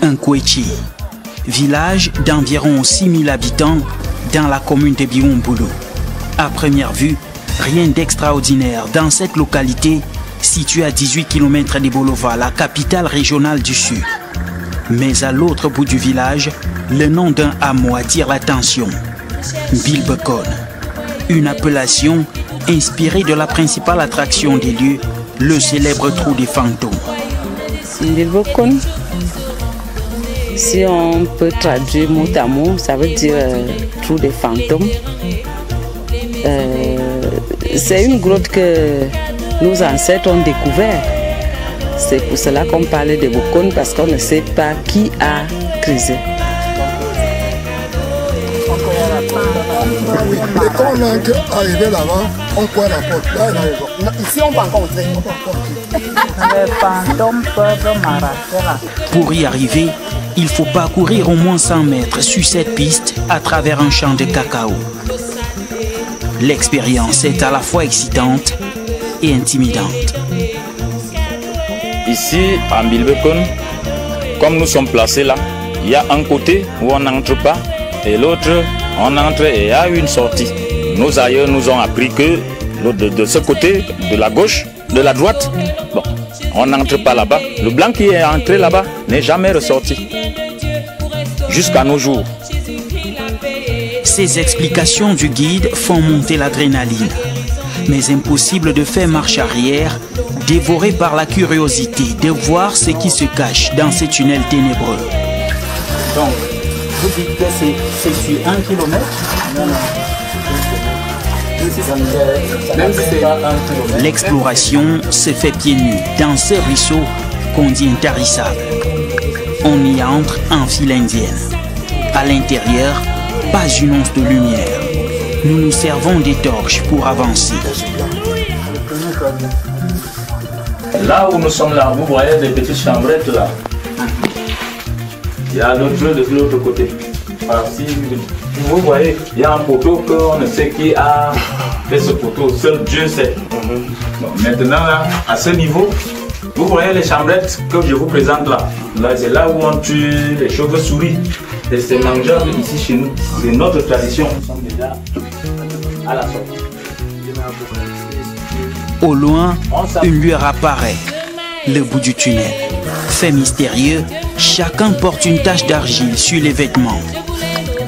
Nkwechi, village d'environ 6000 habitants dans la commune de Bioumbulu. À première vue, rien d'extraordinaire dans cette localité située à 18 km de Bolova, la capitale régionale du Sud. Mais à l'autre bout du village, le nom d'un hameau attire l'attention. Bilbekon, une appellation inspirée de la principale attraction des lieux, le célèbre trou des fantômes. Bilbekon, si on peut traduire mot à mot, ça veut dire trou des fantômes. C'est une grotte que nos ancêtres ont découvert. C'est pour cela qu'on parlait de Bokon, parce qu'on ne sait pas qui a creusé. Et quand on est arrivé là-bas, on croit la porte. Là, ici, on va encore entrer. Les fantômes peuvent m'arracher là. Pour y arriver, il faut parcourir au moins 100 mètres sur cette piste à travers un champ de cacao. L'expérience est à la fois excitante et intimidante. Ici, à Bilbekon, comme nous sommes placés là, il y a un côté où on n'entre pas et l'autre, on entre et il y a une sortie. Nos aïeux nous ont appris que de ce côté, de la gauche, de la droite, bon, on n'entre pas là-bas. Le blanc qui est entré là-bas n'est jamais ressorti. Jusqu'à nos jours. Ces explications du guide font monter l'adrénaline. Mais impossible de faire marche arrière, dévoré par la curiosité de voir ce qui se cache dans ces tunnels ténébreux. Donc, vous dites que c'est sur 1 km? Non, non. Même si c'est pas 1 km. L'exploration se fait pieds nus dans ce ruisseau qu'on dit intarissable. On y entre en file indienne. À l'intérieur, pas une once de lumière. Nous nous servons des torches pour avancer. Là où nous sommes là, vous voyez des petites chambrettes là. Il y a l'autre de l'autre côté. Alors, si vous voyez, il y a un poteau qu'on ne sait qui a fait ce poteau. Seul Dieu sait. Bon, maintenant là, à ce niveau, vous voyez les chambrettes que je vous présente là. Là, c'est là où on tue les chauves-souris. Et c'est mangeable ici chez nous. C'est notre tradition. Nous sommes déjà à la sortie. Au loin, une lueur apparaît. Le bout du tunnel. Fait mystérieux, chacun porte une tache d'argile sur les vêtements.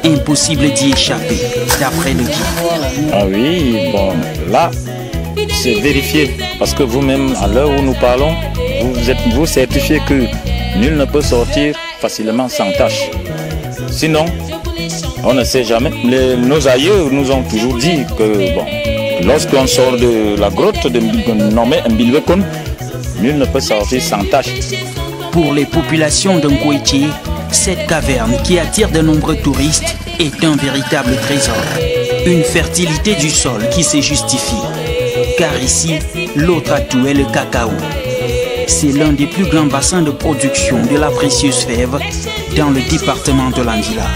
Impossible d'y échapper, d'après le guide. Ah oui, bon, là, c'est vérifié. Parce que vous-même, à l'heure où nous parlons, vous certifiez que nul ne peut sortir facilement sans tache. Sinon, on ne sait jamais. Nos aïeux nous ont toujours dit que bon, lorsqu'on sort de la grotte nommée Bilbekon, nul ne peut sortir sans tache. Pour les populations d'Nkwechi, cette caverne qui attire de nombreux touristes est un véritable trésor. Une fertilité du sol qui se justifie. Car ici, l'autre atout est le cacao. C'est l'un des plus grands bassins de production de la précieuse fève dans le département de l'Anguilla.